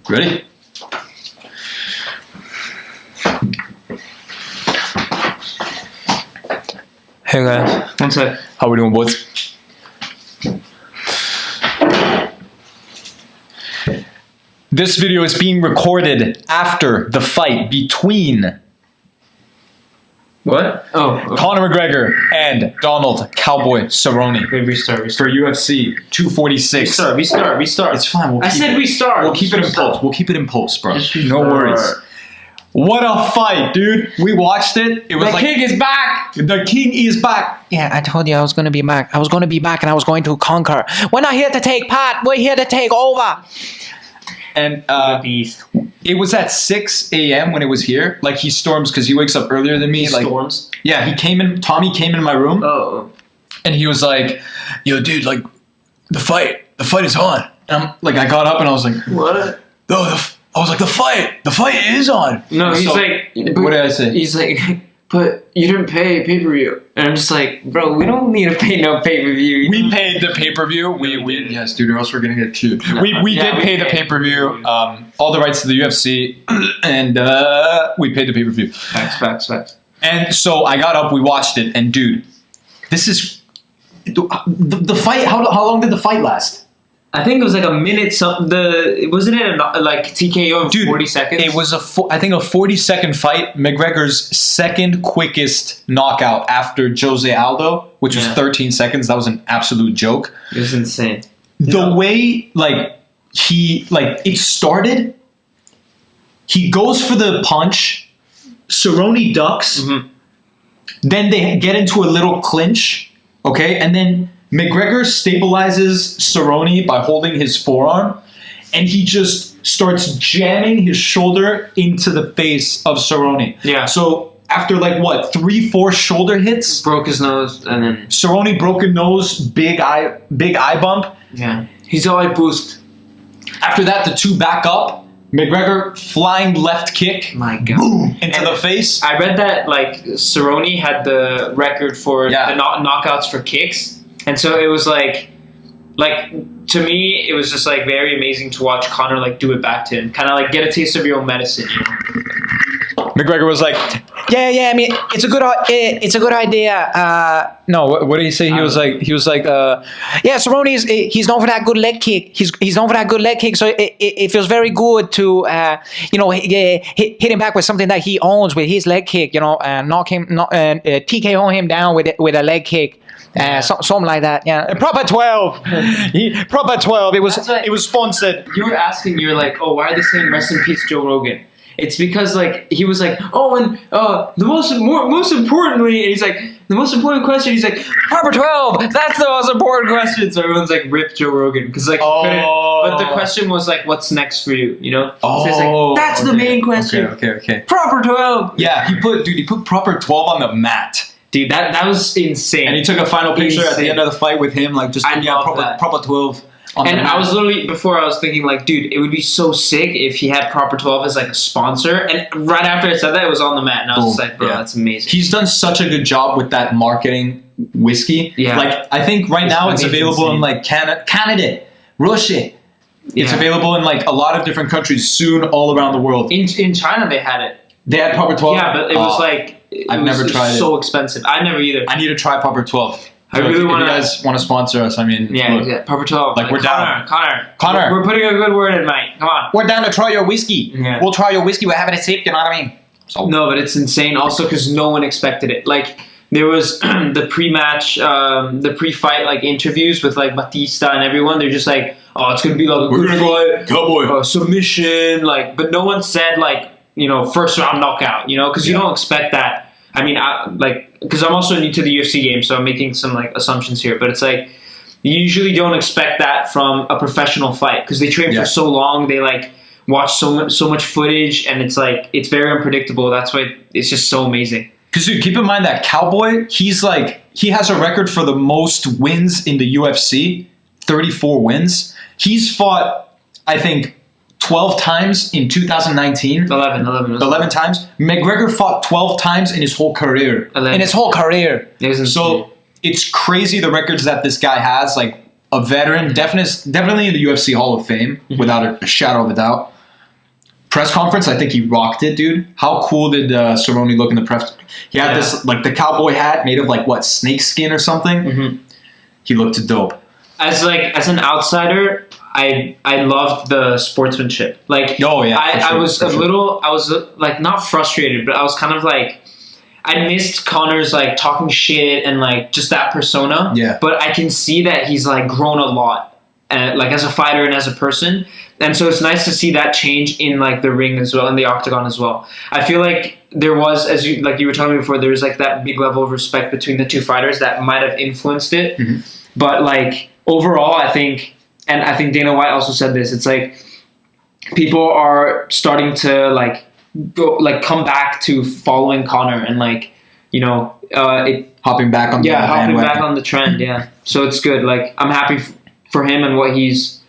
Ready? Hey guys. One sec. How we doing, boys? This video is being recorded after the fight between What? Oh. Conor McGregor and Donald Cowboy Cerrone Okay, restart. for UFC 246. Restart. It's fine. I said restart. We'll keep it in post. We'll keep it in post, bro. Just No restart. worries. What a fight, dude. We watched it. It was The king is back. The king is back. Yeah, I told you I was going to be back. I was going to be back and I was going to conquer. We're not here to take part. We're here to take over. And Beast. it was at 6 a.m. when it was here. Like, he storms because he wakes up earlier than me. Like, Storms. yeah, Tommy came in my room. Oh. And he was like, yo, dude, like, the fight is on. And I'm like, I got up and I was like, What? no, I was like, the fight is on. No, he's So- like. What did I say? He's like, but you didn't pay pay-per-view. And I'm just like, bro, we don't need to pay no pay-per-view. We paid the pay-per-view. Yes, dude, or else we're gonna get chewed. We Yeah, did we pay the paid. pay-per-view, all the rights to the UFC, and we paid the pay-per-view. Facts. And so I got up, we watched it, and dude, this is the fight. How long did the fight last? I think it was like a minute something. Wasn't it like TKO in Dude, 40 seconds? It was I think a 40-second fight. McGregor's second quickest knockout after Jose Aldo, which was Yeah. 13 seconds. That was an absolute joke. It was insane. The way it started, he goes for the punch, Cerrone ducks, then they get into a little clinch, okay, and then McGregor stabilizes Cerrone by holding his forearm, and he just starts jamming his shoulder into the face of Cerrone. Yeah. So after 3-4 shoulder hits, Broke his nose and then Cerrone broken nose, big eye bump. yeah, he's all like boost. After that, the two back up. McGregor flying left kick, My God. boom, into And the face. I read that Cerrone had the record for the knockouts for kicks, and so it was like to me it was just very amazing to watch Conor do it back to him, kind of get a taste of your own medicine. You know? McGregor was like, Yeah. I mean, it's a good idea. no, what did he say? He was like, Yeah, Cerrone he's known for that good leg kick. He's known for that good leg kick. So it feels very good to hit him back with something that he owns with his leg kick. And TKO him down with a leg kick. Something like that. Yeah, proper 12. Proper 12. It was sponsored. You were asking, you're like, oh, why are they saying rest in peace Joe Rogan? It's because he was like, oh, and the most importantly, and he's like, the most important question. He's like, proper 12. That's the most important question. So everyone's like, rip Joe Rogan, because but the question was what's next for you? You know? So it's like, that's the main question. Okay. Proper 12. Yeah, he put proper 12 on the mat. Dude, that was insane. And he took a final picture at the end of the fight with him, love that. proper 12. And I was literally, before I was thinking dude, it would be so sick if he had Proper 12 as a sponsor. And right after I said that, it was on the mat. And I was just like, bro, that's amazing. He's done such a good job with that marketing whiskey. Yeah. I think right now it's available in Canada, Russia. It's available in a lot of different countries soon all around the world. In China, they had it. They had Proper 12? Yeah, but it was I've never tried it. So expensive. I never either. I need to try Proper 12. I really want to. If you guys want to sponsor us, I mean, yeah, Proper 12. we're down. Connor. We're putting a good word in, mate. Come on. We're down to try your whiskey. Yeah. We'll try your whiskey. We're having a sip. You know what I mean? So. No, but it's insane. Also, because no one expected it. There was the pre-match, the pre-fight interviews with Batista and everyone. They're just like, oh, it's gonna be a good fight, Cowboy submission. But no one said first round knockout. Because you don't expect that. I mean, because I'm also new to the UFC game, so I'm making some assumptions here. But it's you usually don't expect that from a professional fight because they train for so long. They watch so much footage, and it's it's very unpredictable. That's why it's just so amazing. Because dude, keep in mind that Cowboy, he's he has a record for the most wins in the UFC, 34 wins. He's fought, I think, 12 times in 2019. 11 times. McGregor fought 12 times in his whole career. 11. In his whole career. So it's crazy the records that this guy has. A veteran, definitely in the UFC Hall of Fame, without a shadow of a doubt. press conference, I think he rocked it, dude. How cool did Cerrone look in the press? He had this like the cowboy hat made of like what, snake skin or something. Mm-hmm. He looked dope. As an outsider, I loved the sportsmanship. Like, oh yeah, I was like not frustrated, but I was kind of like, I missed Conor's like talking shit and like just that persona. Yeah. But I can see that he's like grown a lot, like as a fighter and as a person. And so it's nice to see that change in like the ring as well, in the octagon as well. I feel like there was, as you were telling me before, there was like that big level of respect between the two fighters that might have influenced it. Mm-hmm. But like overall, I think Dana White also said this. It's like people are starting to like go like come back to following Conor and like hopping back on the trend. Yeah, so it's good. Like I'm happy for him and what he's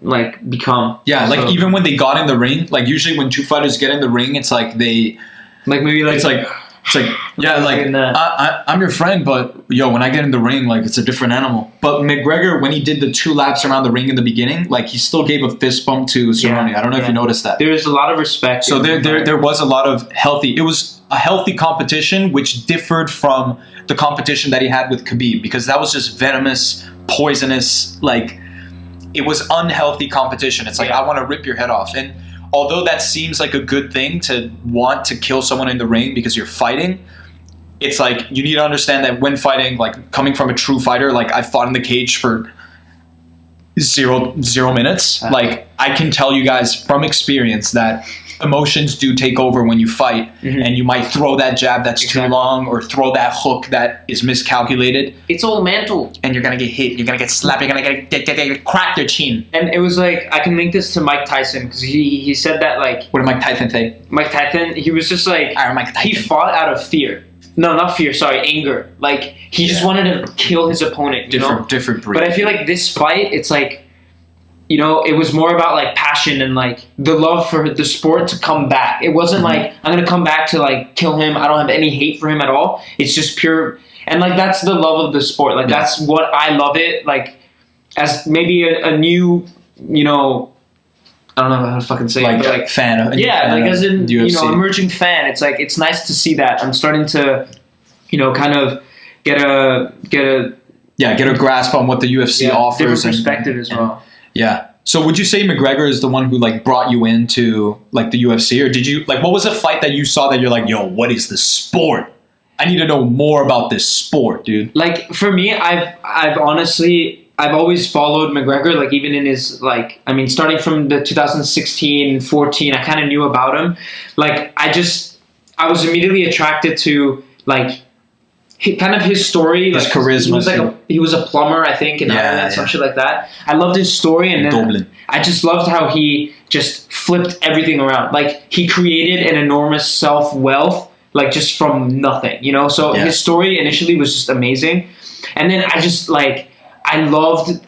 like become. Yeah, like so, even when they got in the ring, like usually when two fighters get in the ring, it's like they like maybe like it's like yeah, like I'm your friend, but yo, when I get in the ring, like it's a different animal. But McGregor, when he did the 2 laps around the ring in the beginning, like he still gave a fist bump to Cerrone. I don't know if you noticed that. There was a lot of respect. So there was a lot of healthy. It was a healthy competition, which differed from the competition that he had with Khabib, because that was just venomous, poisonous. Like it was unhealthy competition. It's like I want to rip your head off. And although that seems like a good thing to want to kill someone in the ring because you're fighting, it's like you need to understand that when fighting, like coming from a true fighter, like I fought in the cage for zero minutes. Like I can tell you guys from experience that emotions do take over when you fight, and you might throw that jab that's too long or throw that hook that is miscalculated. It's all mental. And you're going to get hit. You're going to get slapped. You're going to get cracked your chin. And it was like, I can link this to Mike Tyson because he said that like... What did Mike Tyson say? Mike Tyson, he was just like... Mike Tyson. He fought out of fear. No, not fear, sorry, anger. Like, he just wanted to kill his opponent, Different breed. But I feel like this fight, it's like... it was more about like passion and like the love for the sport to come back. It wasn't like I'm gonna come back to like kill him. I don't have any hate for him at all. It's just pure, and like that's the love of the sport. Like that's what I love it. Like as maybe a new, I don't know how to fucking say it, but like fan. Like as in UFC. Emerging fan. It's like it's nice to see that. I'm starting to, kind of get a grasp on what the UFC offers, different perspective as well. Yeah. So would you say McGregor is the one who like brought you into like the UFC, or did you like what was a fight that you saw that you're like, yo, what is this sport? I need to know more about this sport, dude. Like for me, I've always followed McGregor, like even in his like, I mean, starting from the 2016, 14, I kind of knew about him. Like I was immediately attracted to like kind of his story, his like, charisma. He was a plumber, I think, in Ireland, some shit like that. I loved his story, and then Dublin. I just loved how he just flipped everything around. Like he created an enormous self-wealth, like just from nothing, So his story initially was just amazing, and then I just like I loved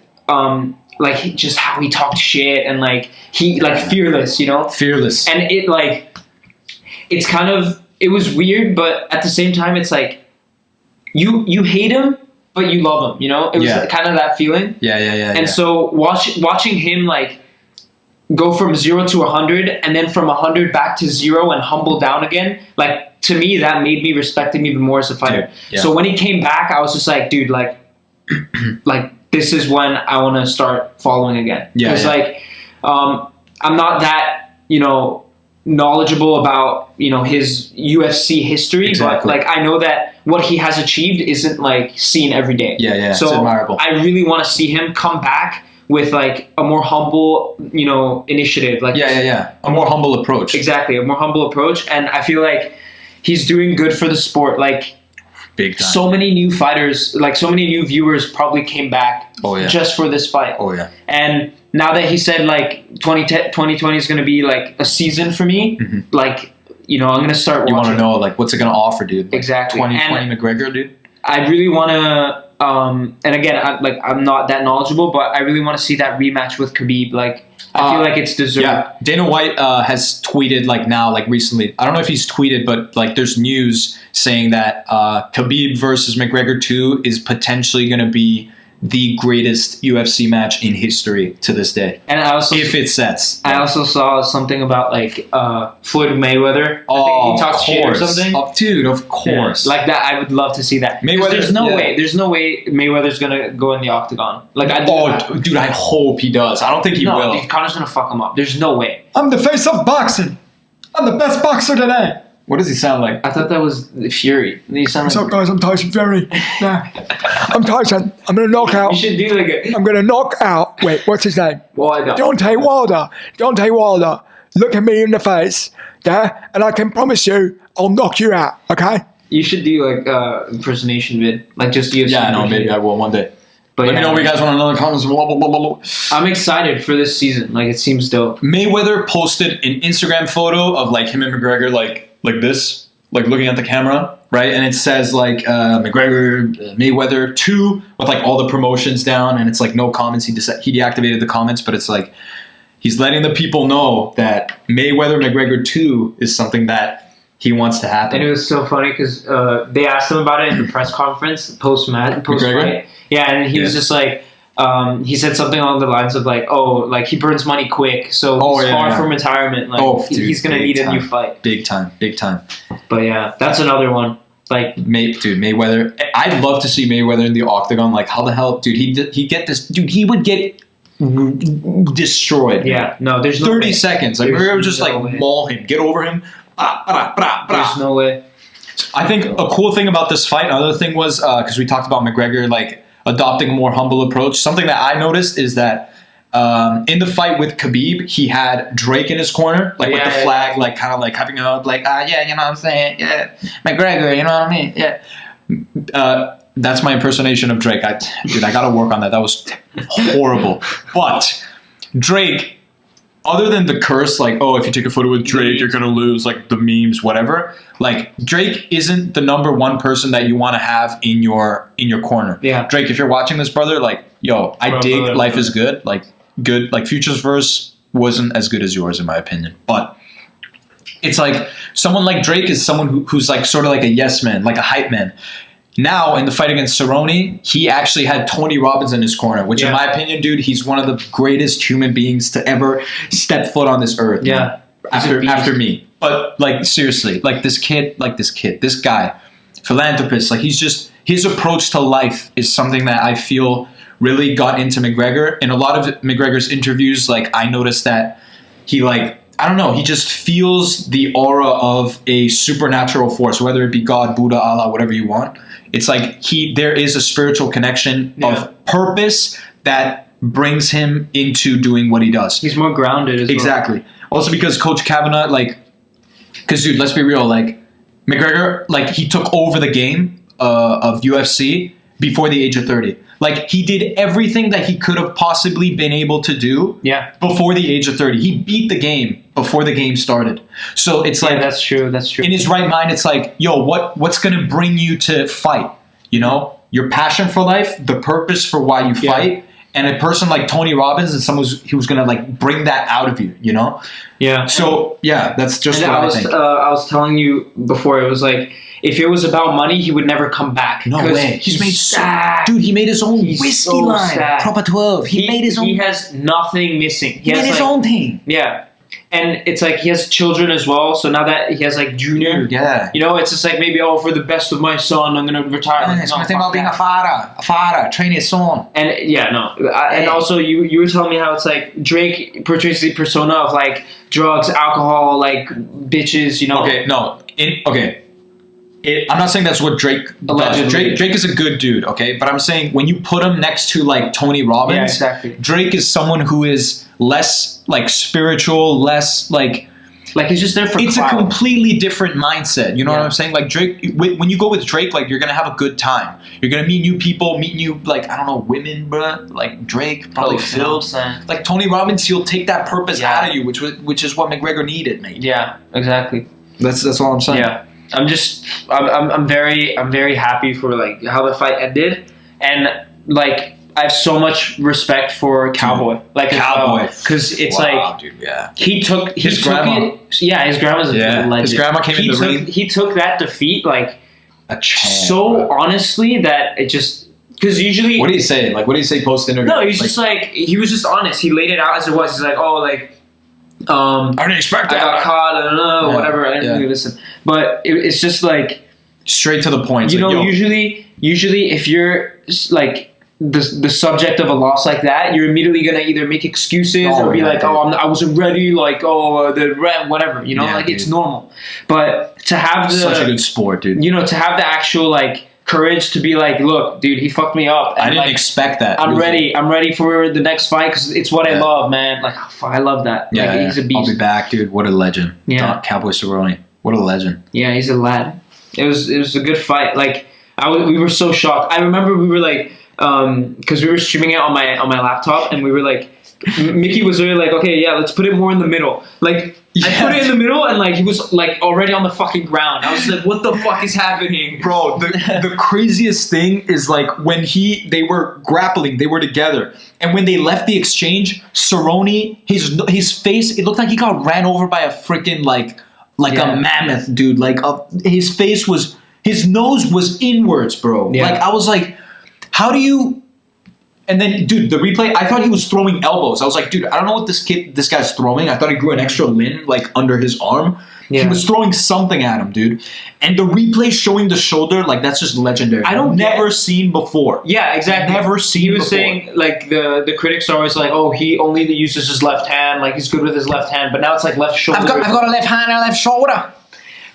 like just how he talked shit and like he like fearless, Fearless, and it like it's kind of it was weird, but at the same time, it's like. You hate him, but you love him. It was kind of that feeling. Yeah. And so watching him like go from 0 to 100, and then from 100 back to 0 and humble down again. Like to me, that made me respect him even more as a fighter. Dude, yeah. So when he came back, I was just like, dude, like this is when I want to start following again. Because like I'm not that knowledgeable about his UFC history, but like I know that what he has achieved isn't like seen every day. So it's admirable. I really want to see him come back with like a more humble initiative, like a more humble approach. Exactly, a more humble approach, and I feel like he's doing good for the sport. Like big time. So many new fighters, like so many new viewers probably came back just for this fight. And now that he said like 2020 is going to be like a season for me, like I'm going to start watching. You want to know like what's it going to offer, dude? Like, exactly. 2020 McGregor, dude. I really want to, and again, I'm not that knowledgeable, but I really want to see that rematch with Khabib. Like I feel like it's deserved. Yeah, Dana White has tweeted like now, like recently. I don't know if he's tweeted, but like there's news saying that Khabib versus McGregor 2 is potentially going to be the greatest UFC match in history to this day. And I also If it sets. I also saw something about like Floyd Mayweather. I think he talked shit or something. Oh, dude, of course. Yeah, like that, I would love to see that. Mayweather, there's no way Mayweather's gonna go in the octagon. Like dude, I hope he does. I don't think he will. Dude, Conor's gonna fuck him up. There's no way. I'm the face of boxing. I'm the best boxer today. What does he sound like? I thought that was Fury. He sounded What's up, guys? I'm Tyson Fury. Yeah. I'm Tyson. I'm going to knock out. You should do like a. I'm going to knock out. Wait, what's his name? Wilder. Deontay Wilder. Deontay Wilder. Look at me in the face. Yeah? And I can promise you, I'll knock you out. Okay? You should do like impersonation vid, like just UFC. Yeah, no, maybe I will one day. But Let me know what you guys want to know in the comments. Blah, blah, blah, blah, blah. I'm excited for this season. Like it seems dope. Mayweather posted an Instagram photo of like him and McGregor like this, like looking at the camera, right? And it says like McGregor, Mayweather 2 with like all the promotions down, and it's like no comments. He deactivated the comments, but it's like he's letting the people know that Mayweather McGregor 2 is something that he wants to happen. And it was so funny because they asked him about it in the press conference post fight. Yeah, and he was just like, he said something along the lines of like, oh, like he burns money quick, so he's far from retirement. Like he's gonna need a new fight. Big time. But yeah, that's another one. Like, Mayweather. I'd love to see Mayweather in the octagon. Like, how the hell, dude? He get this, dude. He would get destroyed. Yeah, no, there's no 30 way. seconds. Like McGregor would just like maul him, get over him. There's no way. I think a cool thing about this fight, another thing was because we talked about McGregor like adopting a more humble approach. Something that I noticed is that in the fight with Khabib, he had Drake in his corner, like with the flag, like kind of like hyping him up, like yeah, you know what I'm saying, yeah, McGregor, you know what I mean, yeah. That's my impersonation of Drake. I gotta work on that. That was horrible. But Drake, other than the curse, like, oh, if you take a photo with Drake, you're gonna lose, like the memes, whatever. Like Drake isn't the number one person that you want to have in your corner. Yeah. Drake, if you're watching this, brother, like, yo, I dig Life is Good. Like Future's verse wasn't as good as yours, in my opinion. But it's like someone like Drake is someone who's like sort of like a yes man, like a hype man. Now, in the fight against Cerrone, he actually had Tony Robbins in his corner, which, in my opinion, dude, he's one of the greatest human beings to ever step foot on this earth. Yeah. After me. But, like, seriously, like, this guy, philanthropist, like, he's just, his approach to life is something that I feel really got into McGregor. In a lot of McGregor's interviews, like, I noticed that he, like, I don't know, he just feels the aura of a supernatural force, whether it be God, Buddha, Allah, whatever you want. It's like there is a spiritual connection of purpose that brings him into doing what he does. He's more grounded as well. Exactly. Also because Coach Kavanaugh, like, because dude, let's be real, like, McGregor, like, he took over the game of UFC before the age of 30. Like, he did everything that he could have possibly been able to do before the age of 30. He beat the game before the game started. So it's like... that's true. In his right mind, it's like, yo, what's going to bring you to fight? You know? Your passion for life, the purpose for why you fight, and a person like Tony Robbins is someone who's going to, like, bring that out of you, you know? Yeah. So, yeah, that's just what I think. I was telling you before, it was like, if it was about money, he would never come back. No way. He's made sad. Dude, he made his own whiskey line. Sad. Proper 12. He made his own. He has nothing missing. He made his own thing. Yeah. And it's like he has children as well. So now that he has like Junior, you know, it's just like maybe, for the best of my son, I'm going to retire. Yeah, it's going to think about being a father, train his son. And and also you were telling me how it's like Drake portrays the persona of like drugs, alcohol, like bitches, you know. Okay, no. I'm not saying that's what Drake does. Drake is a good dude, okay? But I'm saying when you put him next to, like, Tony Robbins, Drake is someone who is less, like, spiritual, less, like... Like, he's just there for It's clout. a completely different mindset. You know what I'm saying? Like, Drake, when you go with Drake, like, you're going to have a good time. You're going to meet new people, meet new, like, I don't know, women, bruh. Like, Drake, probably Phil. Like, Tony Robbins, he'll take that purpose out of you, which is what McGregor needed, mate. Yeah, exactly. That's all I'm saying. Yeah. I'm very happy for like how the fight ended, and like I have so much respect for Cowboy, because it's dude, he took his grandma. His grandma's a legend. His grandma came in the ring. He took that defeat like a champ, honestly that it just because usually What do you say? Like, what do you say post interview? no, he's just like he was just honest. He laid it out as it was. He's like, oh, like I didn't expect I that. got caught. I don't know, Yeah. whatever. I didn't Yeah. really listen, but it's just like Straight to the point. It's you like, know, yo, usually if you're like the subject of a loss like that, you're immediately gonna either make excuses Oh, or be yeah, like, dude. oh, I wasn't ready, like, oh, whatever, you know, Yeah, like it's dude. normal. But to have the such a good sport, dude. you know, to have the actual like courage to be like, look, dude, he fucked me up. And, I didn't like, expect that. I'm It was ready. I'm ready for the next fight because it's what I Yeah. love, man. Like, I love that. Yeah, like, yeah. he's a I'll beast. be back, dude. What a legend. Yeah. Cowboy Cerrone. What a legend. Yeah, he's a lad. It was a good fight. Like we were so shocked. I remember we were like, because we were streaming it on my laptop, and we were like, Mickey was really like, okay, yeah, let's put it more in the middle. Like I put it in the middle, and like he was like already on the fucking ground. I was like, what the fuck is happening, Bro, the craziest thing is like when they were grappling, they were together, and when they left the exchange, Cerrone, his face, it looked like he got ran over by a freaking like Yeah. a mammoth, dude. Like his face was, his nose was inwards, bro. Yeah. Like I was like, how do you? And then, dude, the replay, I thought he was throwing elbows. I was like, dude, I don't know what this guy's throwing. I thought he grew an extra limb, like, under his arm. Yeah. He was throwing something at him, dude. And the replay showing the shoulder, like, that's just legendary. I don't Never get- seen before. Yeah, exactly. Never seen He was before. saying like the critics are always like, oh, he only uses his left hand, like he's good with his left hand, but now it's like left shoulder. I've got a left hand and a left shoulder.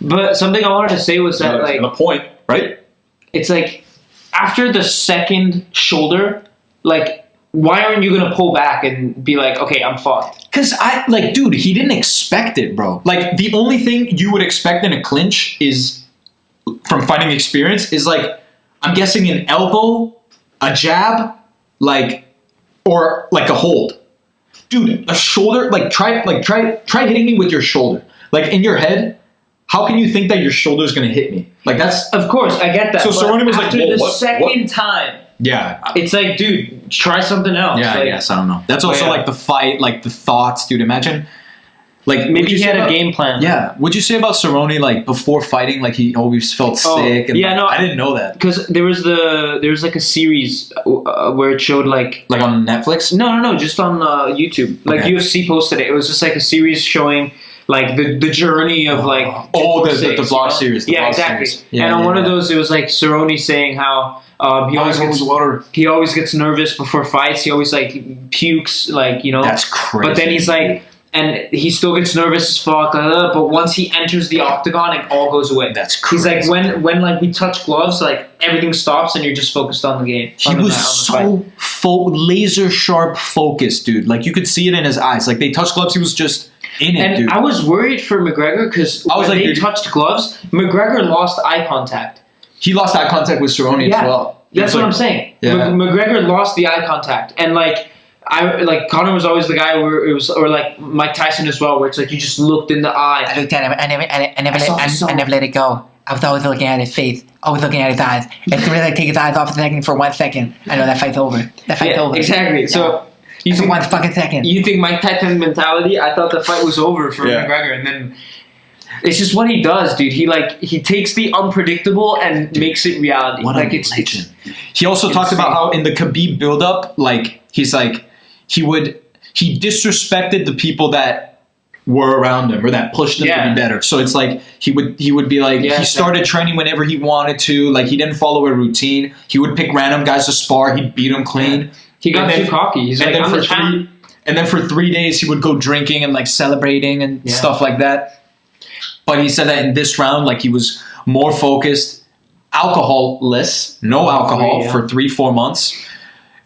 But something I wanted to say was that like the point, right? it's like after the second shoulder, like why aren't you gonna pull back and be like, okay, I'm fucked? Because dude, he didn't expect it, bro. Like, the only thing you would expect in a clinch is, from fighting experience, is like, I'm guessing an elbow, a jab, or like a hold. Dude, a shoulder, try hitting me with your shoulder. Like, in your head, how can you think that your shoulder is gonna hit me? Like, that's, Of course, I get that. So but Cerrone was like, after whoa, the what? second time, yeah. it's like, dude, try something else. Yeah, I like, guess, I don't know. That's also yeah. like the fight, like the thoughts, dude. Imagine, like, Maybe what'd you he say had a about- game plan. Yeah. What'd you say about Cerrone, like, before fighting, like, he always felt Oh, sick? And yeah, no, I didn't know that. Because there was like a series where it showed like Like, on Netflix? no, just on YouTube. Like Okay. UFC posted it. It was just like a series showing like the journey of like Oh, the 246, vlog you know? series. The Yeah, vlog exactly. series. Yeah, and on yeah, one of yeah. those, it was like Cerrone saying how he always gets nervous before fights. He always like pukes, like, you know. That's crazy. But then he's like, and he still gets nervous as fuck. But once he enters the octagon, it all goes away. That's He's crazy. like, when like we touch gloves, like everything stops and you're just focused on the game. He on the was fight. so laser sharp focused, dude. Like, you could see it in his eyes. Like, they touched gloves, he was just in it, And dude. I was worried for McGregor because I was when like, they dude- touched gloves, McGregor lost eye contact. He lost eye contact with Cerrone Yeah. as well. That's It's what like- I'm saying. Yeah. McGregor lost the eye contact, and like Conor was always the guy where it was, or like Mike Tyson as well, where it's like you just looked in the eye. I looked at him. I saw- never let it go. I was always looking at his face. Always looking at his eyes. As soon as I take his eyes off the second for 1 second, I know that fight's over. That fight's Yeah, over. exactly. So you It's think, 1 fucking second. you think Mike Tyson mentality? I thought the fight was over for Yeah. McGregor, and then it's just what he does, dude. He takes the unpredictable and makes it reality. What like a it's legend. He also talked insane. about how in the Khabib buildup, like, he's like, he disrespected the people that were around him or that pushed him to Yeah. be better. So it's like he would be like, Yeah, he started training whenever he wanted to. Like, he didn't follow a routine. He would pick random guys to spar. He'd beat them clean. He got And then- too cocky. He's and like, then I'm for the champ. And then for 3 days, he would go drinking and like celebrating and Yeah. stuff like that. But he said that in this round, like, he was more focused, alcohol-less, no alcohol yeah. for 3-4 months.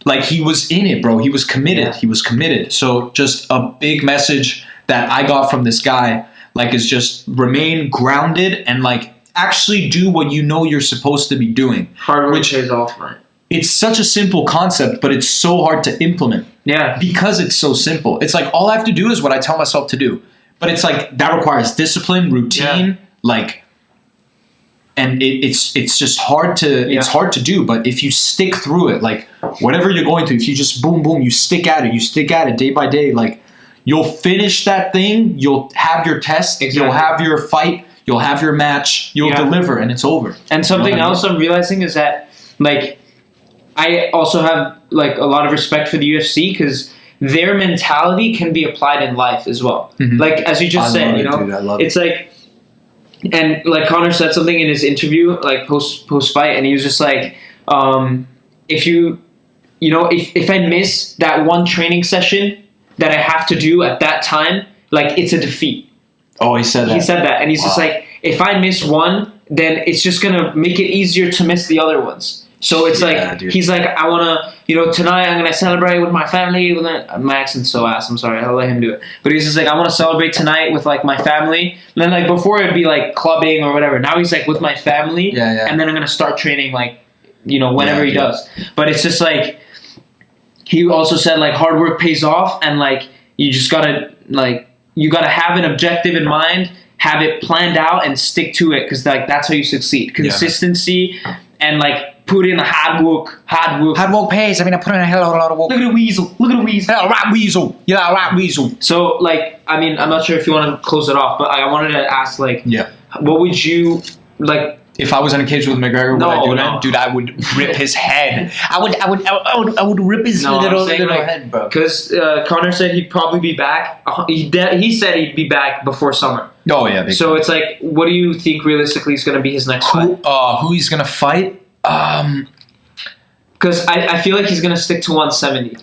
Like, he was in it, bro. He was committed. Yeah. He was committed. So just a big message that I got from this guy, like, is just remain grounded and like actually do what you know you're supposed to be doing. Hard work Which- pays off, man. It's such a simple concept, but it's so hard to implement Yeah. because it's so simple. It's like, all I have to do is what I tell myself to do. But it's like, that requires discipline, routine, like, and it's just hard to, it's Yeah. hard to do. But if you stick through it, like, whatever you're going through, if you just boom, boom, you stick at it day by day, like, you'll finish that thing, you'll have your test, Exactly. you'll have your fight, you'll have your match, you'll Yeah. deliver, and it's over. And something You know what I else I'm realizing is that, like, I also have like a lot of respect for the UFC because their mentality can be applied in life as well. Like as you just said, you know, dude, I love it's like, and like Conor said something in his interview, like post fight, and he was just like, if if I miss that one training session that I have to do at that time, like it's a defeat. Oh, he said that. He said that, and he's just like, if I miss one, then it's just gonna make it easier to miss the other ones. So it's dude. He's like, I wanna, tonight I'm gonna celebrate with my family. My accent's so ass. I'm sorry. I'll let him do it. But he's just like, I want to celebrate tonight with like my family. And then like before it'd be like clubbing or whatever. Now he's like with my family. Yeah. And then I'm gonna start training like, whenever he does. But it's just like, he also said like hard work pays off, and like you just gotta have an objective in mind, have it planned out, and stick to it, because like that's how you succeed. Consistency and like put in hard work. Hard work pays. I mean, I put in a hell of a lot of work. Look at the weasel. Rat weasel. Yeah, rat weasel. So like, I mean, I'm not sure if you want to close it off, but I wanted to ask like, what would you like? If I was in a cage with McGregor, would I do that? Dude, I would rip his head. I would rip his little head, bro. Because Conor said he'd probably be back. He said he'd be back before summer. Oh yeah. So it's like, what do you think realistically is going to be his next fight? Who he's gonna fight? Because I feel like he's going to stick to 170.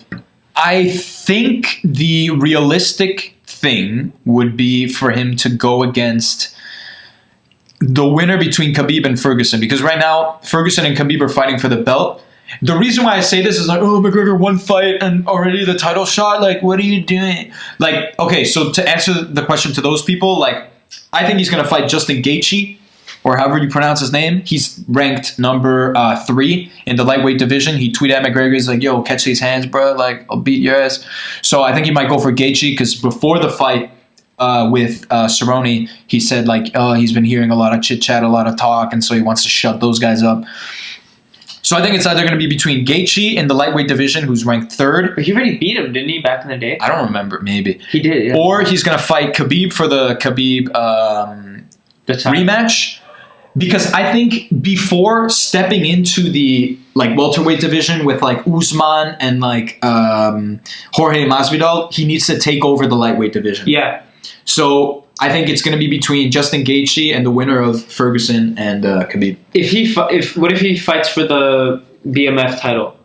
I think the realistic thing would be for him to go against the winner between Khabib and Ferguson, because right now Ferguson and Khabib are fighting for the belt. The reason why I say this is like, oh, McGregor one fight and already the title shot. Like, what are you doing? Like, okay, so to answer the question to those people, like, I think he's gonna fight Justin Gaethje, or however you pronounce his name. He's ranked number 3 in the lightweight division. He tweeted at McGregor, he's like, yo, catch these hands, bro. Like, I'll beat your ass. So I think he might go for Gaethje, because before the fight with Cerrone, he said, like, he's been hearing a lot of chit-chat, a lot of talk, and so he wants to shut those guys up. So I think it's either going to be between Gaethje in the lightweight division, who's ranked 3rd. But he already beat him, didn't he, back in the day? I don't remember, maybe. He did, yeah. Or he's going to fight Khabib for the Khabib rematch. Because I think before stepping into the like welterweight division with like Usman and like Jorge Masvidal, he needs to take over the lightweight division. Yeah. So I think it's going to be between Justin Gaethje and the winner of Ferguson and Khabib. What if he fights for the BMF title?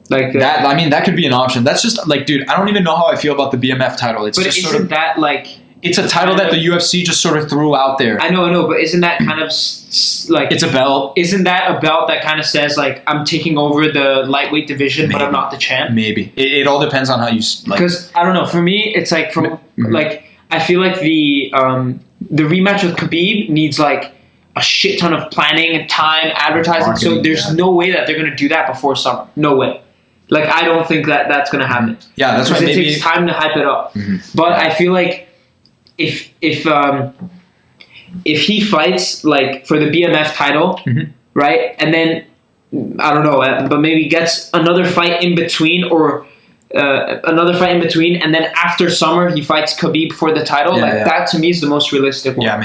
Like that. I mean, that could be an option. That's just like, dude, I don't even know how I feel about the BMF title. It's but just isn't that like? It's a title that the UFC just sort of threw out there. I know, but isn't that kind of like... It's a belt. Isn't that a belt that kind of says, like, I'm taking over the lightweight division, but I'm not the champ? Maybe. It all depends on how you... Because, I don't know, for me, it's like, like, I feel like the rematch with Khabib needs, like, a shit ton of planning and time, advertising, marketing, so there's no way that they're going to do that before summer. No way. Like, I don't think that that's going to happen. Yeah, that's right. Because it takes time to hype it up. But I feel like if he fights like for the BMF title, right, and then I don't know, but maybe gets another fight in between, or and then after summer he fights Khabib for the title, that to me is the most realistic one. Yeah,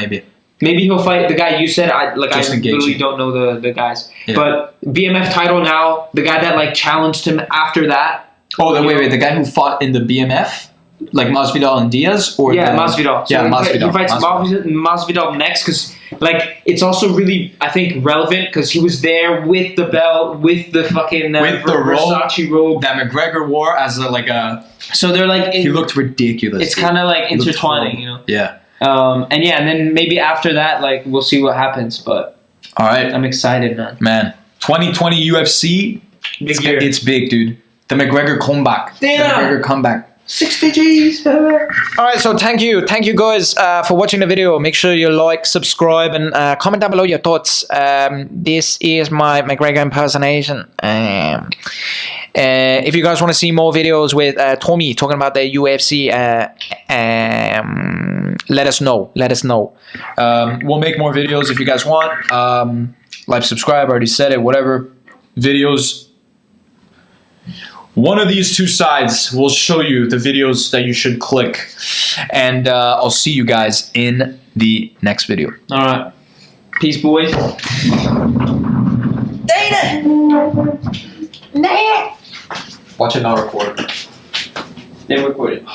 maybe he'll fight the guy you said. I Justin literally Gaethje. don't know the guys, but BMF title now, the guy that like challenged him after that. Oh, wait, the guy who fought in the BMF. Like Masvidal and Diaz? Or Masvidal. So Masvidal. He fights Masvidal next, because like it's also really, I think, relevant because he was there with the belt, with the fucking with the Versace robe that McGregor wore as so they're like he looked ridiculous. It's kind of like intertwining, you know. Yeah. And then maybe after that, like we'll see what happens. But all right, I'm excited, man. 2020 UFC. Big year. It's big, dude. The McGregor comeback. Damn. The McGregor comeback. 60 G's. All right, so thank you guys for watching the video. Make sure you like, subscribe, and comment down below your thoughts. This is my McGregor impersonation. If you guys want to see more videos with Tommy talking about the UFC, let us know. We'll make more videos if you guys want. Like, subscribe, I already said it, whatever. Videos. One of these two sides will show you the videos that you should click. And I'll see you guys in the next video. All right. Peace, boys. Dana! Watch it not record. They recorded.